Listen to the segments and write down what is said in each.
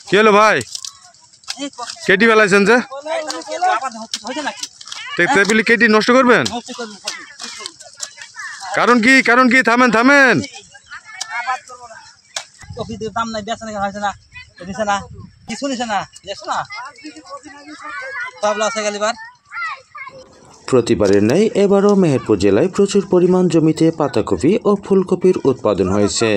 কি হলো ভাই, কেটি বেলাইছেন যে কেটি নষ্ট করবেন? কারণ কি, কারণ কি? থামেন থামেন। দাম নাই, বেচা নাকি হয়েছে না, দিছে না, কিছু নিছে না, দেখছো না সব লস হয়ে গেল। এবার প্রতিবারের ন্যায় এবারও মেহেরপুর জেলায় প্রচুর পরিমাণ জমিতে পাতাকপি ও ফুলকপির উৎপাদন হয়েছে।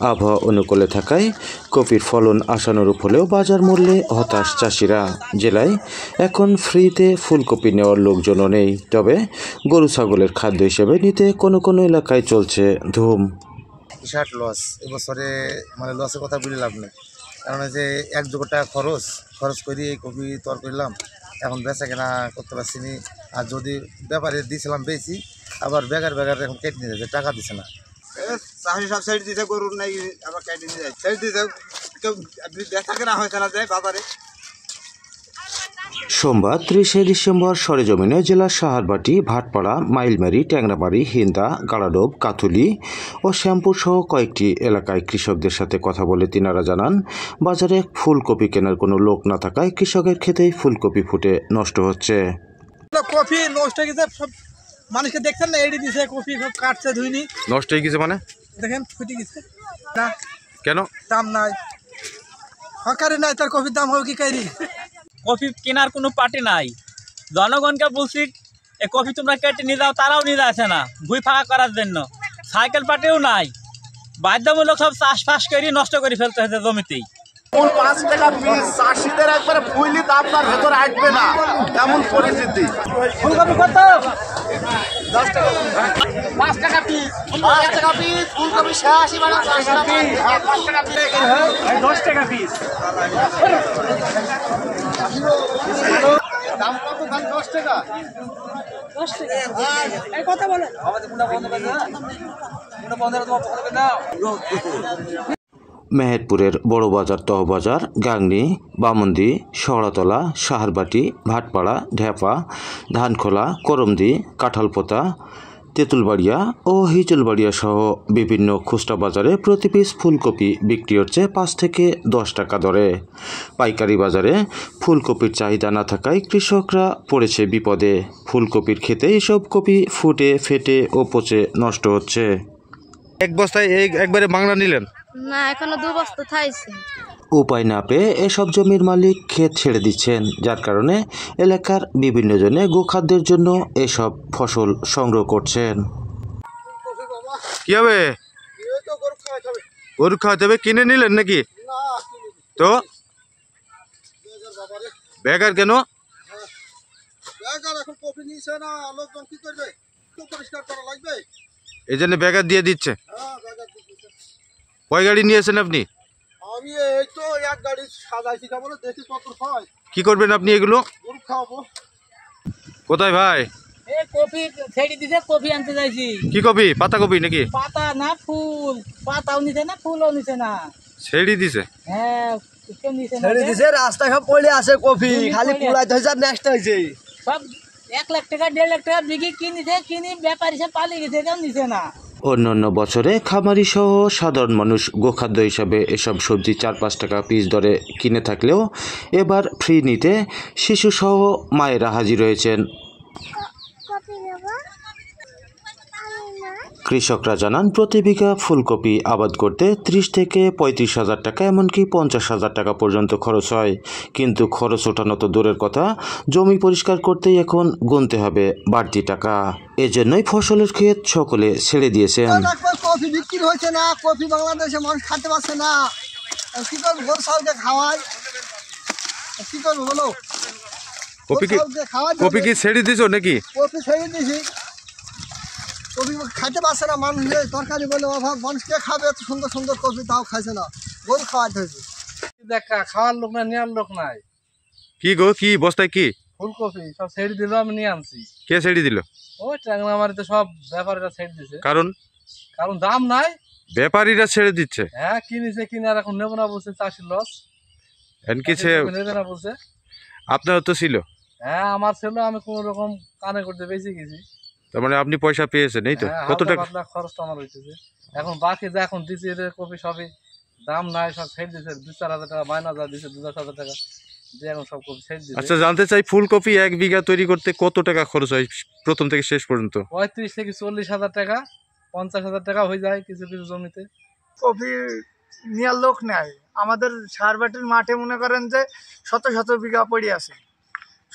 আবহাওয়া অনুকূলে থাকায় কপির ফলন আশানুরূপ হলেও বাজার মূল্যে হতাশ চাষিরা। জেলায় এখন ফ্রিতে ফুলকপি নেওয়ার লোকজনও নেই, তবে গরু ছাগলের খাদ্য হিসেবে নিতে কোনো কোনো এলাকায় চলছে ধুম। বিশাল লস এবছরে, মানে লসের কথা বলে লাভ নেই, কারণ যে 1 জোড়া টাকা খরচ করি এই কপি তর করলাম, এখন বেচা কেনা করতে পারছি নি। আর যদি ব্যাপারে দিয়েছিলাম বেশি, আবার বেগার এখন কেটে নিয়ে যাচ্ছে, টাকা দিচ্ছে না। চাষি সব সাইড দিতে, গরুর নাই আবার কেটে নিয়ে যায়, সাইড দিতে কেউ বেচা কেনা হয়েছে না যায় বাজারে। সোমবার 30শে ডিসেম্বর সরেজমিনে জেলার সাহারবাটি, ভাটপাড়া, মাইলমারি, ট্যাংরাবাড়ি, হিন্দা, গাড়াডোব, কাথুলি ও শ্যামপুর সহ কয়েকটি এলাকায় কৃষকদের সাথে কথা বলে তিনারা জানান, বাজারে ফুলকপি কেনার কোনো লোক না থাকায় কৃষকের ক্ষেতেই ফুলকপি ফুটে নষ্ট হচ্ছে। কফি নষ্ট হয়ে গেছে, সব মানুষকে দেখছেন না, এডি দিছে কফি সব কাটছে, ধুইনি নষ্ট হয়ে গেছে মানে দেখেন ফুটে গেছে না। কেন? দাম নাই, হকারি নাই, তার কফির দাম হবে কি কারি? কফি কেনার কোনো পার্টি নাই, জনগণকে বলছি এই কফি তোমরা কেটে নিয়ে যাও, তারাও নিয়ে যাচ্ছে না, ভুই ফাঁকা করার জন্য। সাইকেল পার্টিও নাই, বাধ্যমূলক সব চাষবাস করে নষ্ট করে ফেলতে হয়েছে জমিতেই। 5 টাকা পিস, চাষিদের একবারে ফুইলি দাম তার ভেতর আসবে না, এমন পরিস্থিতি। ফুলকপি কত? 10 টাকা, 5 টাকা পিস, 5 টাকা পিস ফুলকপি শেষ, মানে 5 টাকা পিস, 5 টাকা পিস, 10 টাকা পিস। দাম কত? দাম 10 টাকা। 10 টাকা এই কথা বলে আমাদের মুন্ডা বন্ধ করে দাও, মুন্ডা বন্ধ করে তোমার পকেটে দাও। মেহেরপুরের বড়বাজার, তহবাজার, গাংনী, বামন্দি, শহরাতলা, সাহারবাটি, ভাটপাড়া, ঢেপা, ধানখোলা, করমদি, কাঁঠালপোতা, তেঁতুলবাড়িয়া ও হিজলবাড়িয়া সহ বিভিন্ন খুচরা বাজারে প্রতি পিস ফুলকপি বিক্রি হচ্ছে 5 থেকে 10 টাকা দরে। পাইকারি বাজারে ফুলকপির চাহিদা না থাকায় কৃষকরা পড়েছে বিপদে। ফুলকপির খেতে এসব কপি ফুটে, ফেটে ও পচে নষ্ট হচ্ছে। এক বস্তায় একবারে বাংলা নিলেন না, এখনো 2 বস্তা থাইছে। উপায় না পেয়ে এসব জমির মালিক ক্ষেত ছেড়ে দিচ্ছেন, যার কারণে এলাকার বিভিন্ন জনে গোখাদ্যের জন্য এসব ফসল সংগ্রহ করছেন। কি হবে? গরু খাওয়াতে হবে, কিনে নিলেন নাকি? তো বেকার কেন? এই জন্য বেকার দিয়ে দিচ্ছে। কয় গাড়ি নিয়েছেন আপনি? আমি এই তো এক গাড়ি সাজাইছি, কেমন দেখি কত হয়। কি করবেন আপনি এগুলো? গরু খাওয়াবো। কোথায় ভাই? এই কফি ছেড়ে দিছে, কফি আনতে যাইছি। কি কপি? পাতা কপি নাকি? পাতা না ফুল, পাতাও নিছে না, ফুলও নিছে না, ছেড়ে দিছে। হ্যাঁ কেউ নিছে না, ছেড়ে দিছে, রাস্তায় সব পড়ে আছে কফি, খালি পুরাইতে হয়েছে, নেক্সট হয়েছে সব 1 লাখ টাকা 1.5 লাখ টাকা বিক্রি কিনেছে, কিনি ব্যাপারী সব পালিয়ে গেছে, কেউ নিছে না। অন্যান্য বছরে খামারি সহ সাধারণ মানুষ গোখাদ্য হিসাবে এসব সবজি 4-5 টাকা পিস দরে কিনে থাকলেও এবার ফ্রি নিতে শিশুসহ মায়েরা হাজির হয়েছেন। কৃষকরা জানান, প্রতি বিঘা ফুলকপি আবাদ করতে 30 থেকে 35 হাজার টাকা, এমনকি 50 হাজার টাকা পর্যন্ত খরচ হয়। কিন্তু খরচ ওঠানো তো দূরের কথা, জমি পরিষ্কার করতেই এখন গুনতে হবে বাড়তি টাকা। এজন্যই ফসলের ক্ষেত সকলে ছেড়ে দিয়েছেন। কফি বিক্রি হচ্ছে না, কফি বাংলাদেশে মানুষ খেতে পারছে না, কি করবো? গরু ছাগলকে খাওয়াই, কি করবো বলো? কপি কি ছেড়ে দিছো নাকি? কফি ছেড়ে দিয়েছি, কফি খাইতে পারছে না মানুষ, তরকারি বলে অভাব, মানুষ কে খাবে এত সুন্দর সুন্দর কফি, তাও খাইছে না, গরু খাওয়াইতে হয়েছে। দেখা খাওয়ার লোক না, নেওয়ার লোক নাই। কি গো, কি বস্তায় কি ফুলকপি সব ছেড়ে দিল, আমি নিয়ে আনছি। কে ছেড়ে দিল? ওই ট্যাংরামারিতে সব ব্যাপারীরা ছেড়ে দিছে, কারণ দাম নাই। ব্যাপারীরা ছেড়ে দিচ্ছে? হ্যাঁ, কিনেছে, কিনে আর এখন নেবো না বলছে, চাষির লস, নেবে না বলছে। আপনারও তো ছিল? হ্যাঁ, আমার ছিল, আমি কোন রকম কানে করতে বেঁচে গেছি। তার মানে আপনি পয়সা পেয়েছেন এই তো? কত টাকা? খরচ তো আমার হয়েছে, এখন বাকি যা এখন দিচ্ছি কপি সবই দাম নাই, সব ছেড়ে দিচ্ছে। 2-4 হাজার টাকা মাইনা যা দিচ্ছে, 2-10 হাজার টাকা দিয়ে এখন সব কপি ছেড়ে দিচ্ছে। আচ্ছা, জানতে চাই ফুলকপি 1 বিঘা তৈরি করতে কত টাকা খরচ হয় প্রথম থেকে শেষ পর্যন্ত? 35 থেকে 40 হাজার টাকা, 50 হাজার টাকা হয়ে যায় কিছু কিছু জমিতে। কপি নেওয়ার লোক নেয়। আমাদের সারবাটির মাঠে মনে করেন যে শত শত বিঘা পড়ে আছে,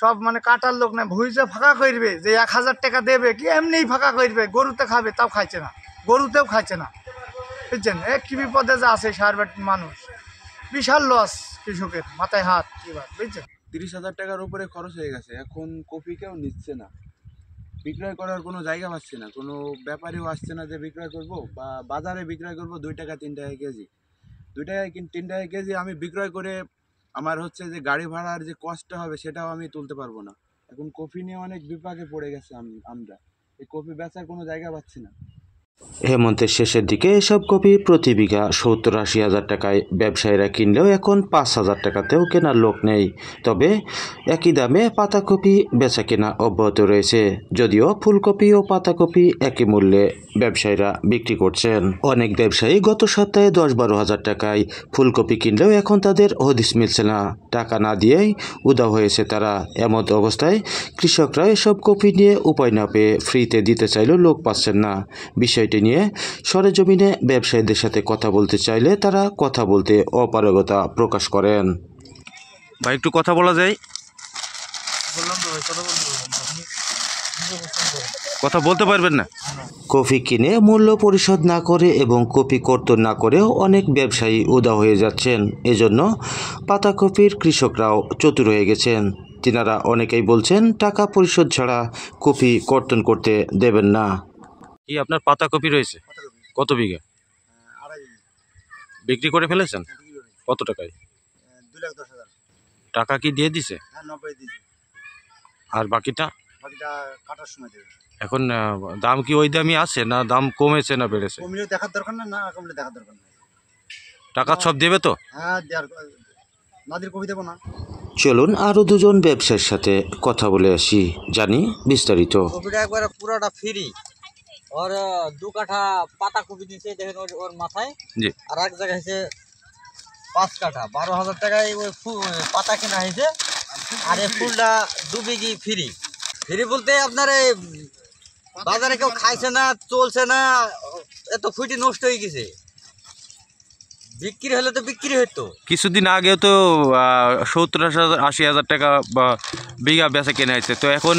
সব মানে কাটার লোক নেই। ভুইজে ফাঁকা করবে যে 1000 টাকা দেবে, কি এমনিই ফাঁকা করবে, গরুতে খাবে তাও খাইছে না, গরুতেও খাইছে না, বুঝছেন? কি বিপদে যে আছে সারবাটির মানুষ, বিশাল লস কৃষকের, মাথায় হাত এবার, বুঝছেন? 30,000 টাকার উপরে খরচ হয়ে গেছে। এখন কপি কেউ নিচ্ছে না, বিক্রয় করার কোনো জায়গা পাচ্ছে না, কোনো ব্যাপারীও আসছে না যে বিক্রয় করব, বা বাজারে বিক্রয় করব 2 টাকা 3 টাকা কেজি, 2 টাকা 3 টাকা কেজি আমি বিক্রয় করে আমার হচ্ছে যে গাড়ি ভাড়ার যে কষ্টটা হবে সেটাও আমি তুলতে পারবো না। এখন কপি নিয়ে অনেক বিপাকে পড়ে গেছে আমরা, এই কপি বেচার কোনো জায়গা পাচ্ছি না। হেমন্তের শেষের দিকে এসব কপি প্রতি বিঘা 70-80 হাজার টাকায় ব্যবসায়ীরা কিনলেও এখন 5,000 টাকাতেও কেনার লোক নেই। তবে একই দামে পাতাকপি বেচা কেনা অব্যাহত রয়েছে, যদিও ফুলকপি ও পাতাকপি একই মূল্যে ব্যবসায়ীরা বিক্রি করছেন। অনেক ব্যবসায়ী গত সপ্তাহে 10-12 হাজার টাকায় ফুলকপি কিনলেও এখন তাদের হদিস মিলছে না, টাকা না দিয়েই উধাও হয়েছে তারা। এমন অবস্থায় কৃষকরা এসব কপি নিয়ে উপায় না পেয়ে ফ্রিতে দিতে চাইলেও লোক পাচ্ছেন না। বিষয়টি নিয়ে সরেজমিনে ব্যবসায়ীদের সাথে কথা বলতে চাইলে তারা কথা বলতে অপারগতা প্রকাশ করেন। ভাই একটু কথা বলা যায়? কথা বলতে পারবেন না? কপি কিনে মূল্য পরিশোধ না করে এবং কপি কর্তন না করেও অনেক ব্যবসায়ী উধাও হয়ে যাচ্ছেন। এজন্য পাতাকপির কৃষকরাও চতুর হয়ে গেছেন। তিনারা অনেকেই বলছেন টাকা পরিশোধ ছাড়া কপি কর্তন করতে দেবেন না। কি আপনার পাতাকপি রয়েছে? কত বিঘা? বিক্রি করে ফেলেছেন? কত টাকায়? 2,10,000 টাকা কি দিয়ে দিছে? 90 দিয়েছি, আর বাকিটা কাটার সময় দেবে। এখন দাম কি ওই দামই আছে, না দাম কমেছে না বেড়েছে? কমলেও দেখার দরকার না, না কমলে দেখার দরকার না। টাকা সব দেবে তো? হ্যাঁ, নাদির কপি দেবো না। চলুন আরও দুজন ব্যবসায়ীর সাথে কথা বলে আসি, জানি বিস্তারিত। কপিটা একবারে পুরোটা ফ্রি। ওর 2 কাঠা পাতা কপি দিচ্ছে, দেখেন ওর মাথায়। জি। আর এক জায়গায় হচ্ছে 5 কাঠা, 12,000 টাকায় ওই পাতা কেনা হয়েছে। আর এই ফুলটা 2 বিঘি ফ্রি। ফ্রি বলতে আপনার এই বাজারে কেউ খাইছে না, চলছে না, এত ফুটি নষ্ট হয়ে গেছে। বিক্রি হলে তো বিক্রি হতো। কিছুদিন আগে তো 70-80 হাজার টাকা বা বিঘা বেচা কেনা হয়েছে। তো এখন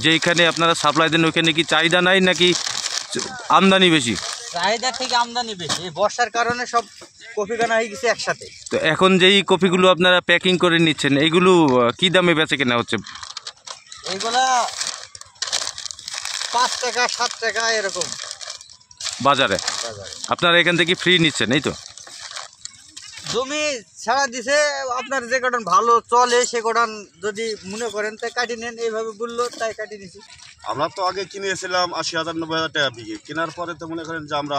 যেইখানে আপনারা সাপ্লাই দেন ওইখানে কি চাহিদা নাই নাকি আমদানি বেশি? চাহিদা থেকে আমদানি বেশি। এই বর্ষার কারণে সব কপি কেনা হয়ে গেছে একসাথে। তো এখন যেই কপিগুলো আপনারা প্যাকিং করে নিচ্ছেন এইগুলো কি দামে বেচা কেনা হচ্ছে? এইগুলা 5 টাকা 7 টাকা এরকম বাজারে। আপনারা এখান থেকে ফ্রি নিচ্ছেন এই তো? জমি ছাড়া দিছে, আপনার যে কটন ভালো চলে সে কটন যদি মনে করেন তাই কাটি নেন, এইভাবে বললো তাই কাটি নিছি। আমরা তো আগে কিনেছিলাম 80,000-90,000 টাকা বিঘে, কেনার পরে তো মনে করেন যে আমরা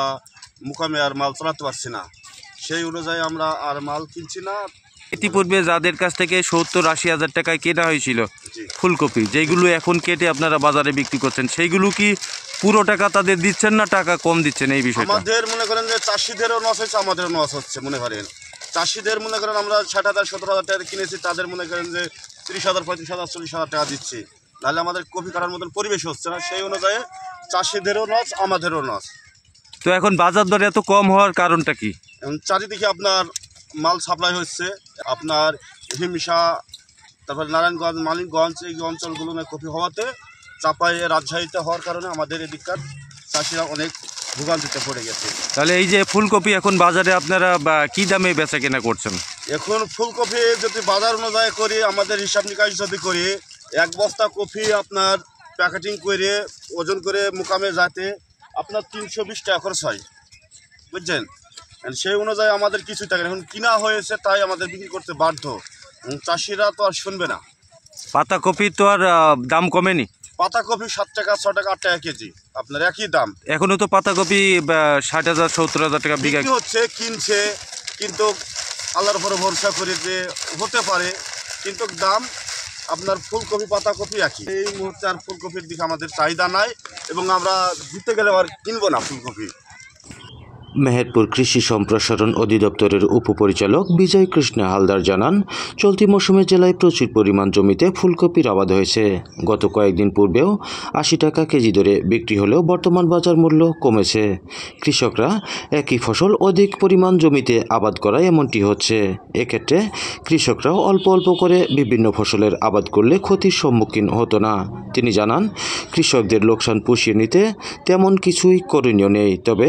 মুকামে আর মাল চালাতে পারছি না, সেই অনুযায়ী আমরা আর মাল কিনছি না। ইতিপূর্বে যাদের কাছ থেকে 70-80 হাজার টাকায় কেনা হয়েছিল ফুলকপি, যেগুলো এখন কেটে আপনারা বাজারে বিক্রি করছেন, সেইগুলো কি পুরো টাকা তাদের দিচ্ছেন না টাকা কম দিচ্ছেন? এই বিষয়টা আমাদের মনে করেন যে চাষিদেরও লস হচ্ছে, আমাদেরও লস হচ্ছে। মনে করেন চাষিদের মনে করেন আমরা 60,000-70,000 টাকা কিনেছি, তাদের মনে করেন যে 30,000, 35,000, 40,000 টাকা দিচ্ছি, নাহলে আমাদের কপি কাটার মতন পরিবেশ হচ্ছে না। সেই অনুযায়ী চাষিদেরও লস, আমাদেরও লস। তো এখন বাজার দর এত কম হওয়ার কারণটা কি? এখন চারিদিকে আপনার মাল সাপ্লাই হচ্ছে, আপনার হিমসা, তারপরে নারায়ণগঞ্জ, মানিকগঞ্জ এই অঞ্চলগুলো কপি হওয়াতে, চাপাই রাজশাহীতে হওয়ার কারণে আমাদের এদিককার চাষিরা অনেক ভোগান্তিতে পড়ে গেছে। তাহলে এই যে ফুলকপি এখন বাজারে আপনারা কি দামে বেচা কেনা করছেন? এখন ফুলকপি যদি বাজার অনুযায়ী করি, আমাদের হিসাব নিকাশ যদি করি, 1 বস্তা কপি আপনার প্যাকেটিং করে ওজন করে মুকামে যাতে আপনার 320 টাকা খরচ হয়, বুঝছেন? সেই অনুযায়ী আমাদের কিছুই থাকে না। এখন কিনা হয়েছে তাই আমাদের বিক্রি করতে বাধ্য, চাষিরা তো আর শুনবে না। পাতাকপি তো আর দাম কমেনি? পাতাকপি 7 টাকা, 6 টাকা, 8 টাকা কেজি, আপনার একই দাম। এখনো তো পাতাকপি 60,000-70,000 টাকা বিঘা হচ্ছে, কিনছে, কিন্তু আল্লাহর উপরে ভরসা করে যে হতে পারে, কিন্তু দাম আপনার ফুলকপি পাতাকপি একই। এই মুহূর্তে আর ফুলকপির দিকে আমাদের চাহিদা নাই এবং আমরা দিতে গেলে আর কিনবো না ফুলকপি। মেহেরপুর কৃষি সম্প্রসারণ অধিদপ্তরের উপপরিচালক বিজয় কৃষ্ণ হালদার জানান, চলতি মৌসুমে জেলায় প্রচুর পরিমাণ জমিতে ফুলকপির আবাদ হয়েছে। গত কয়েকদিন পূর্বেও 80 টাকা কেজি দরে বিক্রি হলেও বর্তমান বাজার মূল্য কমেছে। কৃষকরা একই ফসল অধিক পরিমাণ জমিতে আবাদ করায় এমনটি হচ্ছে। এক্ষেত্রে কৃষকরাও অল্প অল্প করে বিভিন্ন ফসলের আবাদ করলে ক্ষতির সম্মুখীন হতো না। তিনি জানান, কৃষকদের লোকসান পুষিয়ে নিতে তেমন কিছুই করণীয় নেই, তবে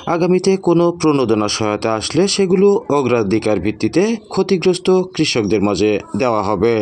আগামীতে কোনো প্রণোদনা সহায়তা আসলে সেগুলো অগ্রাধিকার ভিত্তিতে ক্ষতিগ্রস্ত কৃষকদের মাঝে দেওয়া হবে।